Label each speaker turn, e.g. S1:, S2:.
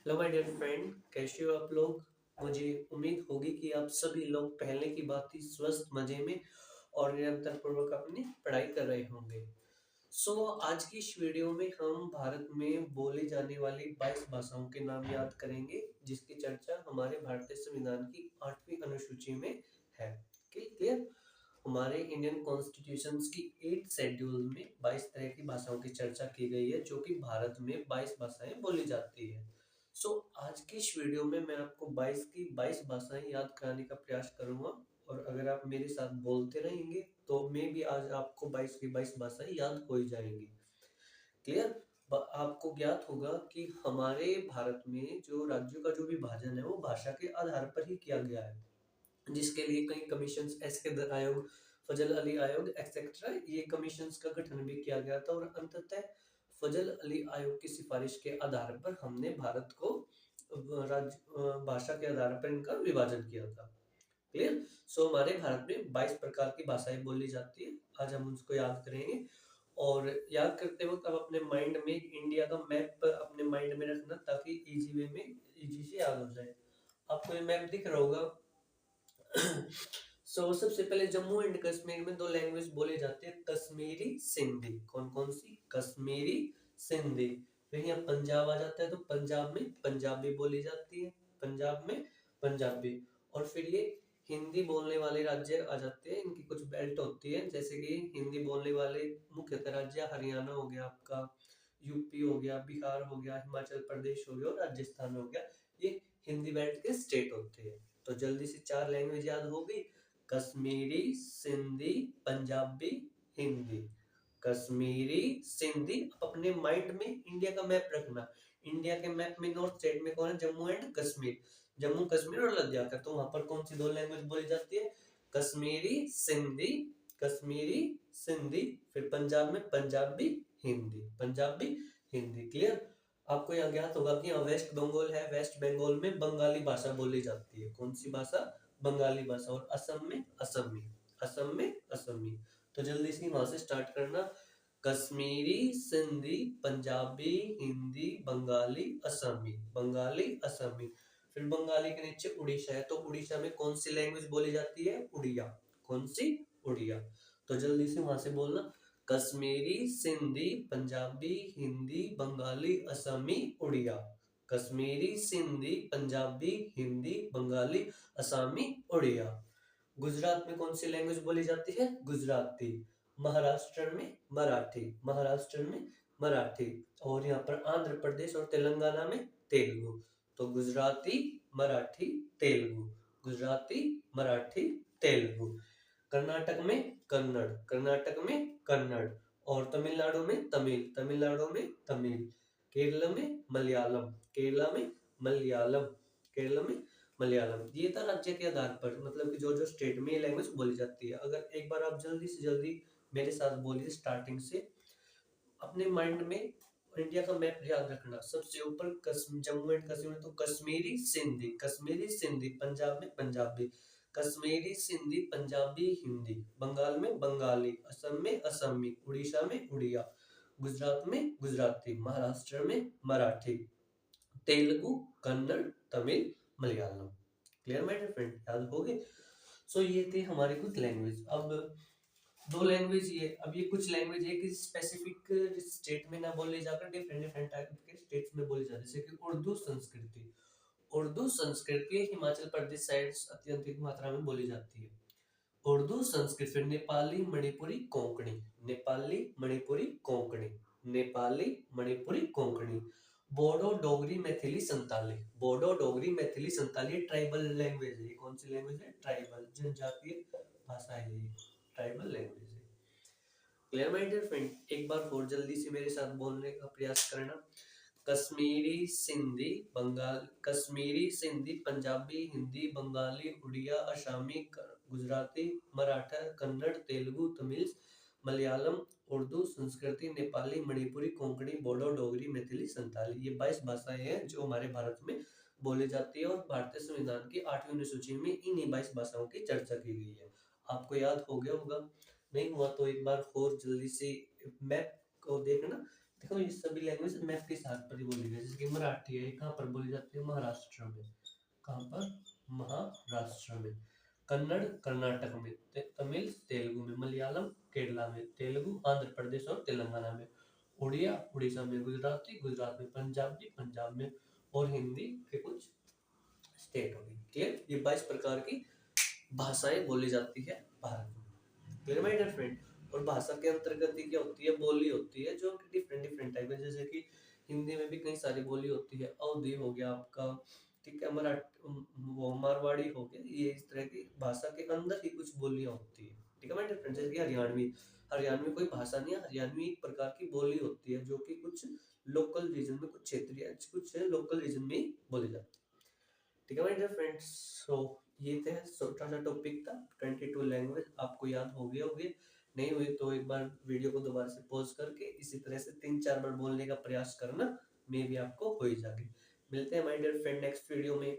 S1: Hello my dear friend, कैसे हो आप लोग। मुझे उम्मीद होगी कि आप सभी लोग पहले की बात ही स्वस्थ मजे में और निरंतर पूर्वक अपनी पढ़ाई कर रहे होंगे। आज की इस वीडियो में हम भारत में बोली जाने वाली 22 भाषाओं के नाम याद करेंगे, जिसकी चर्चा हमारे भारतीय संविधान की 8वीं अनुसूची में है। क्लियर। हमारे इंडियन कॉन्स्टिट्यूशन की 8 शेड्यूल में 22 तरह की भाषाओं की चर्चा की गई है, जो कि भारत में 22 भाषाएं बोली जाती है। आज की इस वीडियो में मैं आपको 22 की 22 भाषाएं याद कराने का प्रयास करूंगा, और अगर आप मेरे साथ बोलते रहेंगे तो मैं भी आज आपको 22 की 22 भाषाएं याद हो ही जाएंगी। क्लियर। आपको ज्ञात होगा कि हमारे भारत में जो राज्यों का जो विभाजन है वो भाषा के आधार पर ही किया गया है, जिसके लिए कई कमीशन, एसके दर आयोग, फजल अली आयोग एक्सेट्रा, ये कमीशंस का गठन भी किया गया था, और अंततः फजल अली आयोग की सिफारिश के आधार पर हमने भारत को राज्य भाषा के आधार पर इनका विभाजन किया था। क्लियर। हमारे भारत में 22 प्रकार की भाषाएं बोली जाती है। आज हम उसको याद करेंगे, और याद करते वक्त आप अपने माइंड में इंडिया का मैप अपने माइंड में रखना, ताकि इजी वे में इजी से याद हो जाए। आपको ये मैप दिख रहा होगा। सबसे पहले जम्मू एंड कश्मीर में 2 लैंग्वेज बोले जाते हैं, कश्मीरी सिंधी। कौन कौन सी? कश्मीरी सिंधी। फिर यहाँ पंजाब आ जाता है, तो पंजाब में पंजाबी बोली जाती है, पंजाब में पंजाबी। और फिर ये हिंदी बोलने वाले राज्य आ जाते हैं, इनकी कुछ बेल्ट होती है, जैसे कि हिंदी बोलने वाले मुख्यतः राज्य हरियाणा हो गया, आपका यूपी हो गया, बिहार हो गया, हिमाचल प्रदेश हो गया और राजस्थान हो गया। ये हिंदी बेल्ट के स्टेट होते हैं। तो जल्दी से 4 लैंग्वेज याद हो गई, कश्मीरी, सिंधी, पंजाबी, हिंदी। कश्मीरी, सिंधी। अपने माइंड में इंडिया का मैप रखना। इंडिया के मैप में नॉर्थ स्टेट में कौन है? जम्मू एंड कश्मीर। जम्मू कश्मीर और लद्दाख है, तो वहां पर कौन सी 2 लैंग्वेज बोली जाती है? कश्मीरी सिंधी, कश्मीरी सिंधी। फिर पंजाब में पंजाबी, हिंदी, पंजाबी, हिंदी। क्लियर। आपको यह ज्ञात होगा कि यहाँ वेस्ट बंगाल है, वेस्ट बंगाल में बंगाली भाषा बोली जाती है। कौन सी भाषा? बंगाली भाषा। और असम में असमी, असम में असमी। तो जल्दी से वहां से स्टार्ट करना। कश्मीरी, सिंधी, पंजाबी, हिंदी, बंगाली, असमी, बंगाली, असमी। फिर बंगाली के नीचे उड़ीसा है, तो उड़ीसा में कौन सी लैंग्वेज बोली जाती है? उड़िया। कौन सी? उड़िया। तो जल्दी से वहां से बोलना, कश्मीरी, सिंधी, पंजाबी, हिंदी, बंगाली, असमी, उड़िया। कश्मीरी, सिंधी, पंजाबी, हिंदी, बंगाली, असमी, उड़िया। गुजरात में कौन सी लैंग्वेज बोली जाती है? गुजराती। महाराष्ट्र में मराठी, महाराष्ट्र में मराठी। और यहाँ पर आंध्र प्रदेश और तेलंगाना में तेलुगु। तो गुजराती, मराठी, तेलुगु, गुजराती, मराठी, तेलुगु। कर्नाटक में कन्नड़, कर्नाटक में कन्नड़। और तमिलनाडु में तमिल, तमिलनाडु में तमिल। केरल में मलयालम, केरला में मलयालम, केरला में मलयालम। ये था राज्य के आधार पर, मतलब कि जो जो स्टेट में ये लैंग्वेज बोली जाती है। अगर एक बार आप जल्दी से जल्दी मेरे साथ बोलिए स्टार्टिंग से, अपने माइंड में इंडिया का मैप याद रखना। सबसे ऊपर जम्मू एंड कश्मीर, तो कश्मीरी सिंधी, कश्मीरी सिंधी। पंजाब में पंजाबी, कश्मीरी सिंधी, पंजाबी, हिंदी। बंगाल में बंगाली, असम में असमी, उड़ीसा में उड़िया, गुजरात में गुजराती, महाराष्ट्र में Marathi, Telugu, Kannada, Tamil, Malayalam. Clear my dear friend? याद हो गए। ये थे हमारे कुछ लैंग्वेज। अब 2 लैंग्वेज ये, अब ये कुछ लैंग्वेज है कि स्पेसिफिक स्टेट में ना बोले जाकर डिफरेंट डिफरेंट टाइप के स्टेट्स में बोले जाते हैं, जैसे कि उर्दू संस्कृति। उर्दू संस्कृति हिमाचल प्रदेश साइड अत्यधिक मात्रा में बोली जाती है। उर्दू संस्कृत। फिर नेपाली, मणिपुरी, कोंकणी, नेपाली, मणिपुरी, कोंकणी, नेपाली, मणिपुरी, कोंकणी। बोडो, डोगरी, मैथिली, संताली। बोडो, डोगरी, मैथिली, संताली ट्राइबल लैंग्वेज है। कौन सी लैंग्वेज है? ट्राइबल, जनजातीय भाषा है ये, ट्राइबल लैंग्वेज है। Clear my dear friend? एक बार और जल्दी से मेरे साथ बोलने का प्रयास करना। कश्मीरी सिंधी, बंगाल, कश्मीरी सिंधी, पंजाबी, हिंदी, बंगाली, उड़िया, असमी, गुजराती, मराठा, कन्नड़, तेलुगु, तमिल, मलयालम, उर्दू, संस्कृति, नेपाली, मणिपुरी, कोंकणी, बोडो, डोगरी, मैथिली, संताली। ये 22 भाषाएं हैं जो हमारे भारत में बोली जाती है, और भारतीय संविधान की 8वीं अनुसूची में इन्हीं 22 भाषाओं की चर्चा की गई है। आपको याद हो गया होगा। नहीं हुआ तो एक बार और जल्दी से मैप को देखना, देखो ये सभी लैंग्वेज मैप के साथ पर ही बोली गई, जैसे कि मराठी है, कहाँ पर बोली जाती है, महाराष्ट्र में। कहाँ पर, महाराष्ट्र में। कन्नड़ कर्नाटक में, तमिल तेलुगु में, मलयालम केरला में, तेलुगु आंध्र प्रदेश और तेलंगाना में, उड़िया उड़ीसा में, गुजराती गुजरात में, पंजाबी पंजाब में, और हिंदी के कुछ स्टेट हो गई। क्लियर, ये 22 प्रकार की भाषाएं बोली जाती है भारत में। Clear my dear friend. और भाषा के अंतर्गत ही क्या होती है, बोली होती है जो डिफरेंट डिफरेंट टाइप है, जैसे कि हिंदी में भी कई सारी बोली होती है, अवधी हो गया आपका, ठीक है, वो मारवाड़ी हो गया, ये इस तरह की भाषा के अंदर ही कुछ बोलियां होती है। ठीक है माय डियर फ्रेंड, जैसे कि हरियाणवी, हरियाणवी कोई भाषा नहीं है, हरियाणवी एक प्रकार की बोली होती है जो कि कुछ लोकल रीजन में, कुछ क्षेत्रीय, कुछ लोकल रीजन में ही बोली जाती है। ठीक है माय डियर फ्रेंड्स, सो ये थे छोटा सा टॉपिक था 22 लैंग्वेज, आपको याद हो गया होगी, नहीं हुई तो एक बार वीडियो को दोबारा से पॉज करके इसी तरह से 3-4 बार बोलने का प्रयास करना, मे भी आपको हो ही जाएगी। मिलते हैं my dear friend next video में।